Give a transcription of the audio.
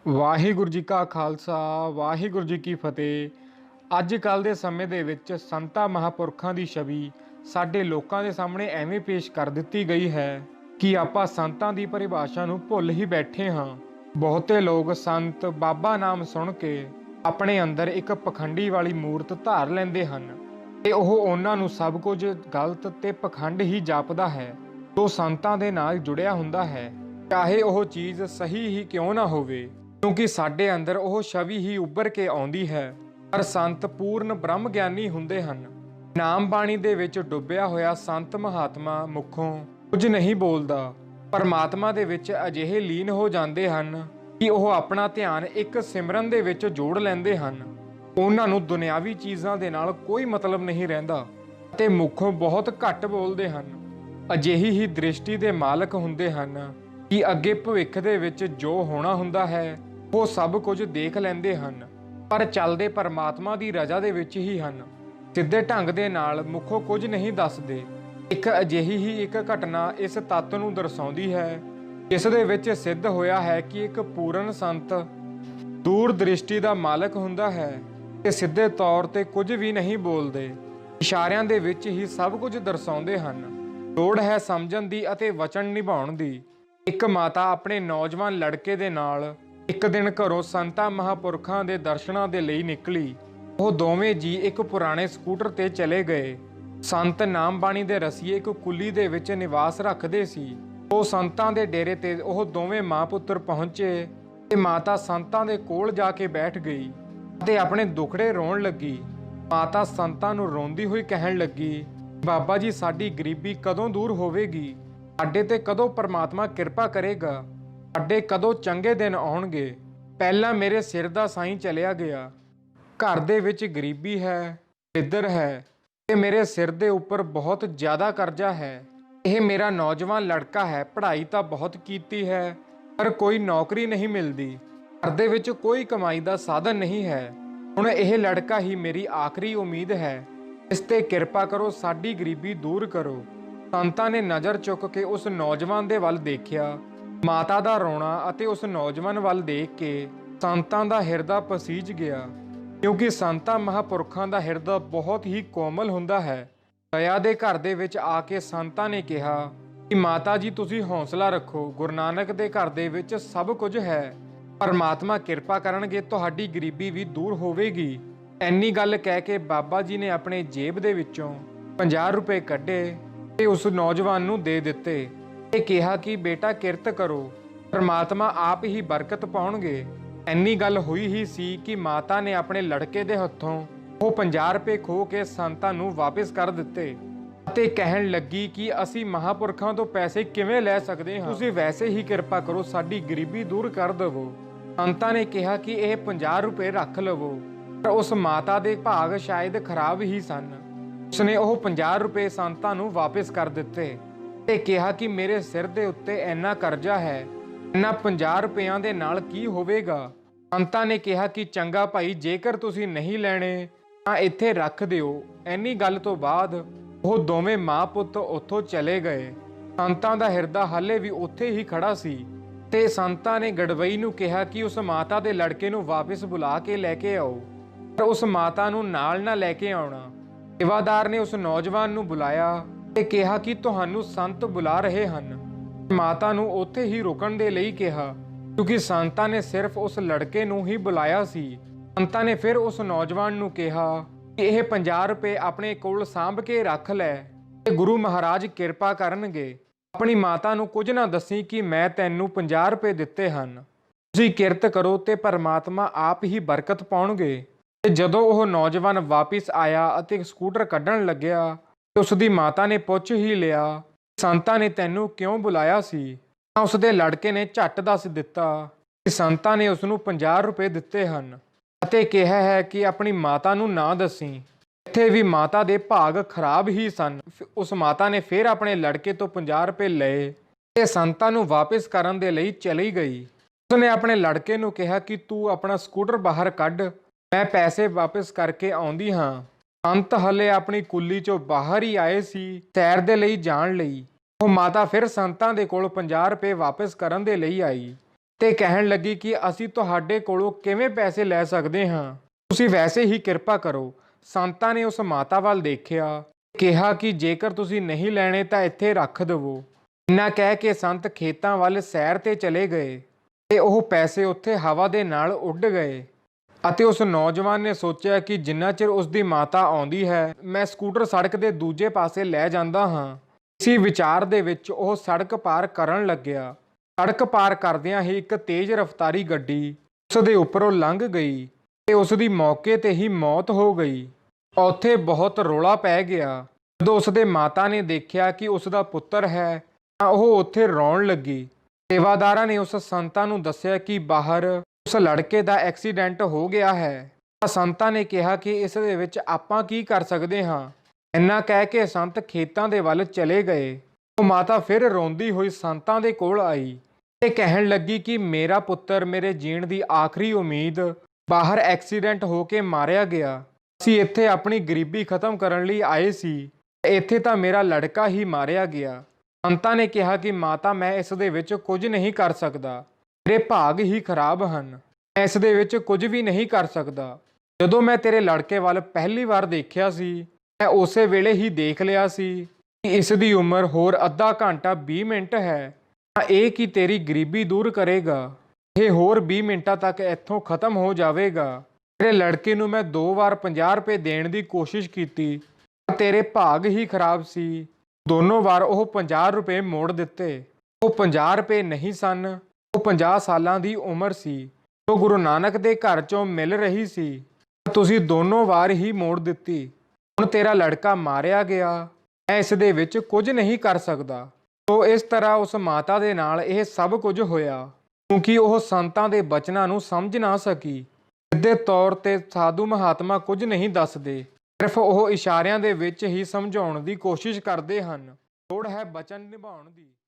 ਵਾਹਿਗੁਰੂ ਜੀ ਕਾ ਖਾਲਸਾ ਵਾਹਿਗੁਰੂ ਜੀ ਕੀ ਫਤਿਹ। ਅੱਜ ਕੱਲ੍ਹ ਦੇ ਸਮੇਂ ਦੇ ਵਿੱਚ ਸੰਤਾਂ ਮਹਾਂਪੁਰਖਾਂ ਦੀ ਛਵੀ ਸਾਡੇ ਲੋਕਾਂ ਦੇ ਸਾਹਮਣੇ ਐਵੇਂ ਪੇਸ਼ ਕਰ ਦਿੱਤੀ ਗਈ ਹੈ ਕਿ ਆਪਾਂ ਸੰਤਾਂ ਦੀ ਪਰਿਭਾਸ਼ਾ ਨੂੰ ਭੁੱਲ ਹੀ ਬੈਠੇ ਹਾਂ। ਬਹੁਤੇ ਲੋਕ ਸੰਤ ਬਾਬਾ ਨਾਮ ਸੁਣ ਕੇ ਆਪਣੇ ਅੰਦਰ ਇੱਕ ਪਖੰਡੀ ਵਾਲੀ ਮੂਰਤ ਧਾਰ ਲੈਂਦੇ ਹਨ ਤੇ ਉਹ ਉਹਨਾਂ ਨੂੰ ਸਭ ਕੁਝ ਗਲਤ ਤੇ ਪਖੰਡ ਹੀ ਜਾਪਦਾ ਹੈ ਜੋ ਸੰਤਾਂ ਦੇ ਨਾਲ ਜੁੜਿਆ ਹੁੰਦਾ ਹੈ, ਚਾਹੇ ਉਹ ਚੀਜ਼ ਸਹੀ ਹੀ ਕਿਉਂ ਨਾ ਹੋਵੇ, ਕਿਉਂਕਿ ਸਾਡੇ ਅੰਦਰ ਉਹ ਛਵੀ ਹੀ ਉੱਭਰ ਕੇ ਆਉਂਦੀ ਹੈ। ਪਰ ਸੰਤ ਪੂਰਨ ਬ੍ਰਹਮ ਗਿਆਨੀ ਹੁੰਦੇ ਹਨ। ਨਾਮ ਬਾਣੀ ਦੇ ਵਿੱਚ ਡੁੱਬਿਆ ਹੋਇਆ ਸੰਤ ਮਹਾਤਮਾ ਮੁੱਖੋਂ ਕੁਝ ਨਹੀਂ ਬੋਲਦਾ, ਪਰਮਾਤਮਾ ਦੇ ਵਿੱਚ ਅਜਿਹੇ ਲੀਨ ਹੋ ਜਾਂਦੇ ਹਨ ਕਿ ਉਹ ਆਪਣਾ ਧਿਆਨ ਇੱਕ ਸਿਮਰਨ ਦੇ ਵਿੱਚ ਜੋੜ ਲੈਂਦੇ ਹਨ। ਉਹਨਾਂ ਨੂੰ ਦੁਨਿਆਵੀ ਚੀਜ਼ਾਂ ਦੇ ਨਾਲ ਕੋਈ ਮਤਲਬ ਨਹੀਂ ਰਹਿੰਦਾ ਅਤੇ ਮੁੱਖੋਂ ਬਹੁਤ ਘੱਟ ਬੋਲਦੇ ਹਨ। ਅਜਿਹੀ ਹੀ ਦ੍ਰਿਸ਼ਟੀ ਦੇ ਮਾਲਕ ਹੁੰਦੇ ਹਨ ਕਿ ਅੱਗੇ ਭਵਿੱਖ ਦੇ ਵਿੱਚ ਜੋ ਹੋਣਾ ਹੁੰਦਾ ਹੈ ਉਹ ਸਭ ਕੁਝ ਦੇਖ ਲੈਂਦੇ ਹਨ, ਪਰ ਚੱਲਦੇ ਪਰਮਾਤਮਾ ਦੀ ਰਜ਼ਾ ਦੇ ਵਿੱਚ ਹੀ ਹਨ। ਸਿੱਧੇ ਢੰਗ ਦੇ ਨਾਲ ਮੁੱਖੋਂ ਕੁਝ ਨਹੀਂ ਦੱਸਦੇ। ਇੱਕ ਅਜਿਹੀ ਹੀ ਇੱਕ ਘਟਨਾ ਇਸ ਤੱਤ ਨੂੰ ਦਰਸਾਉਂਦੀ ਹੈ ਜਿਸ ਦੇ ਵਿੱਚ ਸਿੱਧ ਹੋਇਆ ਹੈ ਕਿ ਇੱਕ ਪੂਰਨ ਸੰਤ ਦੂਰ ਦ੍ਰਿਸ਼ਟੀ ਦਾ ਮਾਲਕ ਹੁੰਦਾ ਹੈ ਤੇ ਸਿੱਧੇ ਤੌਰ ਤੇ ਕੁਝ ਵੀ ਨਹੀਂ ਬੋਲਦੇ, ਇਸ਼ਾਰਿਆਂ ਦੇ ਵਿੱਚ ਹੀ ਸਭ ਕੁਝ ਦਰਸਾਉਂਦੇ ਹਨ। ਲੋੜ ਹੈ ਸਮਝਣ ਦੀ ਅਤੇ ਵਚਨ ਨਿਭਾਉਣ ਦੀ। ਇੱਕ ਮਾਤਾ ਆਪਣੇ ਨੌਜਵਾਨ ਲੜਕੇ ਦੇ ਨਾਲ ਇੱਕ ਦਿਨ ਘਰੋਂ ਸੰਤਾਂ ਮਹਾਂਪੁਰਖਾਂ ਦੇ ਦਰਸ਼ਨਾਂ ਦੇ ਲਈ ਨਿਕਲੀ। ਉਹ ਦੋਵੇਂ ਜੀ ਇੱਕ ਪੁਰਾਣੇ ਸਕੂਟਰ ਤੇ ਚਲੇ ਗਏ। ਸੰਤ ਨਾਮ ਬਾਣੀ ਦੇ ਰਸੀਏ ਇੱਕ ਕੁੱਲੀ ਦੇ ਵਿੱਚ ਨਿਵਾਸ ਰੱਖਦੇ ਸੀ। ਉਹ ਸੰਤਾਂ ਦੇ ਡੇਰੇ ਤੇ ਉਹ ਦੋਵੇਂ ਮਾਂ ਪੁੱਤਰ ਪਹੁੰਚੇ ਤੇ ਮਾਤਾ ਸੰਤਾਂ ਦੇ ਕੋਲ ਜਾ ਕੇ ਬੈਠ ਗਈ ਅਤੇ ਆਪਣੇ ਦੁਖੜੇ ਰੋਣ ਲੱਗੀ। ਮਾਤਾ ਸੰਤਾਂ ਨੂੰ ਰੋਂਦੀ ਹੋਈ ਕਹਿਣ ਲੱਗੀ, ਬਾਬਾ ਜੀ, ਸਾਡੀ ਗਰੀਬੀ ਕਦੋਂ ਦੂਰ ਹੋਵੇਗੀ? ਸਾਡੇ ਤੇ ਕਦੋਂ ਪਰਮਾਤਮਾ ਕਿਰਪਾ ਕਰੇਗਾ? ਸਾਡੇ ਕਦੋਂ ਚੰਗੇ ਦਿਨ ਆਉਣਗੇ? ਪਹਿਲਾਂ ਮੇਰੇ ਸਿਰ ਦਾ ਸਾਈਂ ਚਲਿਆ ਗਿਆ। ਘਰ ਦੇ ਵਿੱਚ ਗਰੀਬੀ ਹੈ, ਦਰਿਦਰ ਹੈ ਤੇ ਮੇਰੇ ਸਿਰ ਦੇ ਉੱਪਰ ਬਹੁਤ ਜ਼ਿਆਦਾ ਕਰਜ਼ਾ ਹੈ। ਇਹ ਮੇਰਾ ਨੌਜਵਾਨ ਲੜਕਾ ਹੈ, ਪੜ੍ਹਾਈ ਤਾਂ ਬਹੁਤ ਕੀਤੀ ਹੈ ਪਰ ਕੋਈ ਨੌਕਰੀ ਨਹੀਂ ਮਿਲਦੀ। ਘਰ ਦੇ ਵਿੱਚ ਕੋਈ ਕਮਾਈ ਦਾ ਸਾਧਨ ਨਹੀਂ ਹੈ। ਹੁਣ ਇਹ ਲੜਕਾ ਹੀ ਮੇਰੀ ਆਖਰੀ ਉਮੀਦ ਹੈ। ਇਸ ਤੇ ਕਿਰਪਾ ਕਰੋ, ਸਾਡੀ ਗਰੀਬੀ ਦੂਰ ਕਰੋ। ਸੰਤਾਂ ਨੇ ਨਜ਼ਰ ਚੁੱਕ ਕੇ ਉਸ ਨੌਜਵਾਨ ਦੇ ਵੱਲ ਦੇਖਿਆ। ਮਾਤਾ ਦਾ ਰੋਣਾ ਅਤੇ ਉਸ ਨੌਜਵਾਨ ਵੱਲ ਦੇਖ ਕੇ ਸੰਤਾਂ ਦਾ ਹਿਰਦਾ ਪਸੀਜ ਗਿਆ, ਕਿਉਂਕਿ ਸੰਤਾਂ ਮਹਾਂਪੁਰਖਾਂ ਦਾ ਹਿਰਦਾ ਬਹੁਤ ਹੀ ਕੋਮਲ ਹੁੰਦਾ ਹੈ। ਦਇਆ ਦੇ ਘਰ ਦੇ ਵਿੱਚ ਆ ਕੇ ਸੰਤਾਂ ਨੇ ਕਿਹਾ ਕਿ ਮਾਤਾ ਜੀ, ਤੁਸੀਂ ਹੌਸਲਾ ਰੱਖੋ, ਗੁਰੂ ਨਾਨਕ ਦੇ ਘਰ ਦੇ ਵਿੱਚ ਸਭ ਕੁਝ ਹੈ। ਪਰਮਾਤਮਾ ਕਿਰਪਾ ਕਰਨਗੇ, ਤੁਹਾਡੀ ਗਰੀਬੀ ਵੀ ਦੂਰ ਹੋਵੇਗੀ। ਐਨੀ ਗੱਲ ਕਹਿ ਕੇ ਬਾਬਾ ਜੀ ਨੇ ਆਪਣੇ ਜੇਬ ਦੇ ਵਿੱਚੋਂ 50 ਰੁਪਏ ਕੱਢੇ ਤੇ ਉਸ ਨੌਜਵਾਨ ਨੂੰ ਦੇ ਦਿੱਤੇ ਤੇ ਕਿਹਾ ਕਿ ਬੇਟਾ, ਕਿਰਤ ਕਰੋ, ਪਰਮਾਤਮਾ ਆਪ ਹੀ ਬਰਕਤ ਪਾਉਣਗੇ। ਐਨੀ ਗੱਲ ਹੋਈ ਹੀ ਸੀ ਕਿ ਮਾਤਾ ਨੇ ਆਪਣੇ ਲੜਕੇ ਦੇ ਹੱਥੋਂ ਉਹ 50 ਰੁਪਏ ਖੋਹ ਕੇ ਸੰਤਾਂ ਨੂੰ ਵਾਪਸ ਕਰ ਦਿੱਤੇ ਅਤੇ ਕਹਿਣ ਲੱਗੀ ਕਿ ਅਸੀਂ ਮਹਾਂਪੁਰਖਾਂ ਤੋਂ ਪੈਸੇ ਕਿਵੇਂ ਲੈ ਸਕਦੇ ਹਾਂ? ਤੁਸੀਂ ਵੈਸੇ ਹੀ ਕਿਰਪਾ ਕਰੋ, ਸਾਡੀ ਗਰੀਬੀ ਦੂਰ ਕਰ ਦੇਵੋ। ਸੰਤਾਂ ਨੇ ਕਿਹਾ ਕਿ ਇਹ 50 ਰੁਪਏ ਰੱਖ ਲਵੋ, ਪਰ ਉਸ ਮਾਤਾ ਦੇ ਭਾਗ ਸ਼ਾਇਦ ਖਰਾਬ ਹੀ ਸਨ। ਉਸਨੇ ਉਹ 50 ਰੁਪਏ ਸੰਤਾਂ ਨੂੰ ਵਾਪਸ ਕਰ ਦਿੱਤੇ ਤੇ ਕਿਹਾ ਕਿ ਮੇਰੇ ਸਿਰ ਦੇ ਉੱਤੇ ਇੰਨਾ ਕਰਜ਼ਾ ਹੈ, ਇੰਨਾ 50 ਰੁਪਇਆਂ ਦੇ ਨਾਲ ਕੀ ਹੋਵੇਗਾ? ਸੰਤਾਂ ਨੇ ਕਿਹਾ ਕਿ ਚੰਗਾ ਭਾਈ, ਜੇਕਰ ਤੁਸੀਂ ਨਹੀਂ ਲੈਣੇ ਤਾਂ ਇੱਥੇ ਰੱਖ ਦਿਓ। ਐਨੀ ਗੱਲ ਤੋਂ ਬਾਅਦ ਉਹ ਦੋਵੇਂ ਮਾਂ ਪੁੱਤ ਉੱਥੋਂ ਚਲੇ ਗਏ। ਸੰਤਾਂ ਦਾ ਹਿਰਦਾ ਹਾਲੇ ਵੀ ਉੱਥੇ ਹੀ ਖੜਾ ਸੀ ਤੇ ਸੰਤਾਂ ਨੇ ਗੜਵਈ ਨੂੰ ਕਿਹਾ ਕਿ ਉਸ ਮਾਤਾ ਦੇ ਲੜਕੇ ਨੂੰ ਵਾਪਸ ਬੁਲਾ ਕੇ ਲੈ ਕੇ ਆਓ, ਪਰ ਉਸ ਮਾਤਾ ਨੂੰ ਨਾਲ ਨਾ ਲੈ ਕੇ ਆਉਣਾ। ਸੇਵਾਦਾਰ ਨੇ ਉਸ ਨੌਜਵਾਨ ਨੂੰ ਬੁਲਾਇਆ ਤੇ ਕਿਹਾ ਕਿ ਤੁਹਾਨੂੰ ਸੰਤ ਬੁਲਾ ਰਹੇ ਹਨ। ਮਾਤਾ ਨੂੰ ਉੱਥੇ ਹੀ ਰੁਕਣ ਦੇ ਲਈ ਕਿਹਾ, ਕਿਉਂਕਿ ਸੰਤਾਂ ਨੇ ਸਿਰਫ ਉਸ ਲੜਕੇ ਨੂੰ ਹੀ ਬੁਲਾਇਆ ਸੀ। ਸੰਤਾਂ ਨੇ ਫਿਰ ਉਸ ਨੌਜਵਾਨ ਨੂੰ ਕਿਹਾ ਕਿ ਇਹ 50 ਰੁਪਏ ਆਪਣੇ ਕੋਲ ਸਾਂਭ ਕੇ ਰੱਖ ਲੈ ਤੇ ਗੁਰੂ ਮਹਾਰਾਜ ਕਿਰਪਾ ਕਰਨਗੇ। ਆਪਣੀ ਮਾਤਾ ਨੂੰ ਕੁਝ ਨਾ ਦੱਸੀ ਕਿ ਮੈਂ ਤੈਨੂੰ 50 ਰੁਪਏ ਦਿੱਤੇ ਹਨ। ਤੁਸੀਂ ਕਿਰਤ ਕਰੋ ਤੇ ਪਰਮਾਤਮਾ ਆਪ ਹੀ ਬਰਕਤ ਪਾਉਣਗੇ। ਤੇ ਜਦੋਂ ਉਹ ਨੌਜਵਾਨ ਵਾਪਿਸ ਆਇਆ ਅਤੇ ਸਕੂਟਰ ਕੱਢਣ ਲੱਗਿਆ ਤੇ ਉਸ ਦੀ ਮਾਤਾ ਨੇ ਪੁੱਛ ਹੀ ਲਿਆ, ਸੰਤਾਂ ਨੇ ਤੈਨੂੰ ਕਿਉਂ ਬੁਲਾਇਆ ਸੀ? ਤਾਂ ਉਸ ਦੇ ਲੜਕੇ ਨੇ ਝੱਟ ਦੱਸ ਦਿੱਤਾ ਕਿ ਸੰਤਾਂ ਨੇ ਉਸ ਨੂੰ 50 ਰੁਪਏ ਦਿੱਤੇ ਹਨ ਅਤੇ ਕਿਹਾ ਹੈ ਕਿ ਆਪਣੀ ਮਾਤਾ ਨੂੰ ਨਾ ਦੱਸੀ। ਇੱਥੇ ਵੀ ਮਾਤਾ ਦੇ ਭਾਗ ਖਰਾਬ ਹੀ ਸਨ। ਉਸ ਮਾਤਾ ਨੇ ਫਿਰ ਆਪਣੇ ਲੜਕੇ ਤੋਂ 50 ਰੁਪਏ ਲਏ ਤੇ ਸੰਤਾਂ ਨੂੰ ਵਾਪਿਸ ਕਰਨ ਦੇ ਲਈ ਚਲੀ ਗਈ। ਉਸਨੇ ਆਪਣੇ ਲੜਕੇ ਨੂੰ ਕਿਹਾ ਕਿ ਤੂੰ ਆਪਣਾ ਸਕੂਟਰ ਬਾਹਰ ਕੱਢ, ਮੈਂ ਪੈਸੇ ਵਾਪਸ ਕਰਕੇ ਆਉਂਦੀ ਹਾਂ। ਸੰਤ ਹਲੇ ਆਪਣੀ ਕੁੱਲੀ ਚੋਂ ਬਾਹਰ ਹੀ ਆਏ ਸੀ ਸੈਰ ਦੇ ਲਈ ਜਾਣ ਲਈ। ਉਹ ਮਾਤਾ ਫਿਰ ਸੰਤਾਂ ਦੇ ਕੋਲ 50 ਰੁਪਏ ਵਾਪਸ ਕਰਨ ਦੇ ਲਈ ਆਈ। ਤੇ ਕਹਿਣ ਲੱਗੀ ਕਿ ਅਸੀਂ ਤੁਹਾਡੇ ਕੋਲੋਂ ਕਿਵੇਂ ਪੈਸੇ ਲੈ ਸਕਦੇ ਹਾਂ, ਤੁਸੀਂ ਵੈਸੇ ਹੀ ਕਿਰਪਾ ਕਰੋ। ਸੰਤਾਂ ਨੇ ਉਸ ਮਾਤਾ ਵੱਲ ਦੇਖਿਆ, ਕਿਹਾ ਕਿ ਜੇਕਰ ਤੁਸੀਂ ਨਹੀਂ ਲੈਣੇ ਤਾਂ ਇੱਥੇ ਰੱਖ ਦੇਵੋ। ਇੰਨਾ ਕਹਿ ਕੇ ਸੰਤ ਖੇਤਾਂ ਵੱਲ ਸੈਰ ਤੇ ਚਲੇ ਗਏ ਤੇ ਉਹ ਪੈਸੇ ਉੱਥੇ ਹਵਾ ਦੇ ਨਾਲ ਉੱਡ ਗਏ। ਅਤੇ ਉਸ ਨੌਜਵਾਨ ਨੇ ਸੋਚਿਆ ਕਿ ਜਿੰਨਾ ਚਿਰ ਉਸ ਦੀ ਮਾਤਾ ਆਉਂਦੀ ਹੈ, ਮੈਂ ਸਕੂਟਰ ਸੜਕ ਦੇ ਦੂਜੇ ਪਾਸੇ ਲੈ ਜਾਂਦਾ ਹਾਂ। ਇਸੇ ਵਿਚਾਰ ਦੇ ਵਿੱਚ ਉਹ ਸੜਕ ਪਾਰ ਕਰਨ ਲੱਗਿਆ। ਸੜਕ ਪਾਰ ਕਰਦਿਆਂ ਹੀ ਇੱਕ ਤੇਜ਼ ਰਫ਼ਤਾਰੀ ਗੱਡੀ ਉਸ ਦੇ ਉੱਪਰੋਂ ਲੰਘ ਗਈ ਤੇ ਉਸ ਦੀ ਮੌਕੇ ਤੇ ਹੀ ਮੌਤ ਹੋ ਗਈ। ਉੱਥੇ ਬਹੁਤ ਰੌਲਾ ਪੈ ਗਿਆ। ਜਦੋਂ ਉਸ ਦੇ ਮਾਤਾ ਨੇ ਦੇਖਿਆ ਕਿ ਉਸ ਦਾ ਪੁੱਤਰ ਹੈ ਤਾਂ ਉਹ ਉੱਥੇ ਰੋਣ ਲੱਗੀ। ਸੇਵਾਦਾਰਾਂ ਨੇ ਉਸ ਸੰਤਾਂ ਨੂੰ ਦੱਸਿਆ ਕਿ ਬਾਹਰ ਉਸ ਲੜਕੇ ਦਾ ਐਕਸੀਡੈਂਟ ਹੋ ਗਿਆ ਹੈ। ਤਾਂ ਸੰਤਾਂ ਨੇ ਕਿਹਾ ਕਿ ਇਸ ਦੇ ਵਿੱਚ ਆਪਾਂ ਕੀ ਕਰ ਸਕਦੇ ਹਾਂ। ਇੰਨਾ ਕਹਿ ਕੇ ਸੰਤ ਖੇਤਾਂ ਦੇ ਵੱਲ ਚਲੇ ਗਏ। ਉਹ ਮਾਤਾ ਫਿਰ ਰੋਂਦੀ ਹੋਈ ਸੰਤਾਂ ਦੇ ਕੋਲ ਆਈ ਤੇ ਕਹਿਣ ਲੱਗੀ ਕਿ ਮੇਰਾ ਪੁੱਤਰ ਮੇਰੇ ਜੀਣ ਦੀ ਆਖਰੀ ਉਮੀਦ ਬਾਹਰ ਐਕਸੀਡੈਂਟ ਹੋ ਕੇ ਮਾਰਿਆ ਗਿਆ। ਅਸੀਂ ਇੱਥੇ ਆਪਣੀ ਗਰੀਬੀ ਖਤਮ ਕਰਨ ਲਈ ਆਏ ਸੀ, ਇੱਥੇ ਤਾਂ ਮੇਰਾ ਲੜਕਾ ਹੀ ਮਾਰਿਆ ਗਿਆ। ਸੰਤਾਂ ਨੇ ਕਿਹਾ ਕਿ ਮਾਤਾ, ਮੈਂ ਇਸ ਦੇ ਵਿੱਚ ਕੁਝ ਨਹੀਂ ਕਰ ਸਕਦਾ, ਮੇਰੇ ਭਾਗ ਹੀ ਖਰਾਬ ਹਨ, ਮੈਂ ਇਸ ਦੇ ਵਿੱਚ ਕੁਝ ਵੀ ਨਹੀਂ ਕਰ ਸਕਦਾ। ਜਦੋਂ ਮੈਂ ਤੇਰੇ ਲੜਕੇ ਵੱਲ ਪਹਿਲੀ ਵਾਰ ਦੇਖਿਆ ਸੀ, ਮੈਂ ਉਸੇ ਵੇਲੇ ਹੀ ਦੇਖ ਲਿਆ ਸੀ ਕਿ ਇਸ ਦੀ ਉਮਰ ਹੋਰ ਅੱਧਾ ਘੰਟਾ 20 ਮਿੰਟ ਹੈ। ਤਾਂ ਇਹ ਕੀ ਤੇਰੀ ਗਰੀਬੀ ਦੂਰ ਕਰੇਗਾ? ਇਹ ਹੋਰ 20 ਮਿੰਟਾਂ ਤੱਕ ਇੱਥੋਂ ਖਤਮ ਹੋ ਜਾਵੇਗਾ। ਤੇਰੇ ਲੜਕੇ ਨੂੰ ਮੈਂ 2 ਵਾਰ 50 ਰੁਪਏ ਦੇਣ ਦੀ ਕੋਸ਼ਿਸ਼ ਕੀਤੀ, ਪਰ ਤੇਰੇ ਭਾਗ ਹੀ ਖਰਾਬ ਸੀ। ਦੋਨੋਂ ਵਾਰ ਉਹ 50 ਰੁਪਏ ਮੋੜ ਦਿੱਤੇ। ਉਹ 50 ਰੁਪਏ ਨਹੀਂ ਸਨ, ਉਹ 50 ਸਾਲਾਂ ਦੀ ਉਮਰ ਸੀ ਜੋ ਗੁਰੂ ਨਾਨਕ ਦੇ ਘਰ ਚੋਂ ਮਿਲ ਰਹੀ ਸੀ। ਤੁਸੀਂ ਦੋਨੋਂ ਵਾਰ ਹੀ ਮੋੜ ਦਿੱਤੀ। ਹੁਣ ਤੇਰਾ ਲੜਕਾ ਮਾਰਿਆ ਗਿਆ, ਮੈਂ ਇਸ ਦੇ ਵਿੱਚ ਕੁਝ ਨਹੀਂ ਕਰ ਸਕਦਾ। ਸੋ ਇਸ ਤਰ੍ਹਾਂ ਉਸ ਮਾਤਾ ਦੇ ਨਾਲ ਇਹ ਸਭ ਕੁਝ ਹੋਇਆ ਕਿਉਂਕਿ ਉਹ ਸੰਤਾਂ ਦੇ ਬਚਨਾਂ ਨੂੰ ਸਮਝ ਨਾ ਸਕੀ। ਸਿੱਧੇ ਤੌਰ ਤੇ ਸਾਧੂ ਮਹਾਤਮਾ ਕੁਝ ਨਹੀਂ ਦੱਸਦੇ, ਸਿਰਫ ਉਹ ਇਸ਼ਾਰਿਆਂ ਦੇ ਵਿੱਚ ਹੀ ਸਮਝਾਉਣ ਦੀ ਕੋਸ਼ਿਸ਼ ਕਰਦੇ ਹਨ। ਲੋੜ ਹੈ ਬਚਨ ਨਿਭਾਉਣ ਦੀ।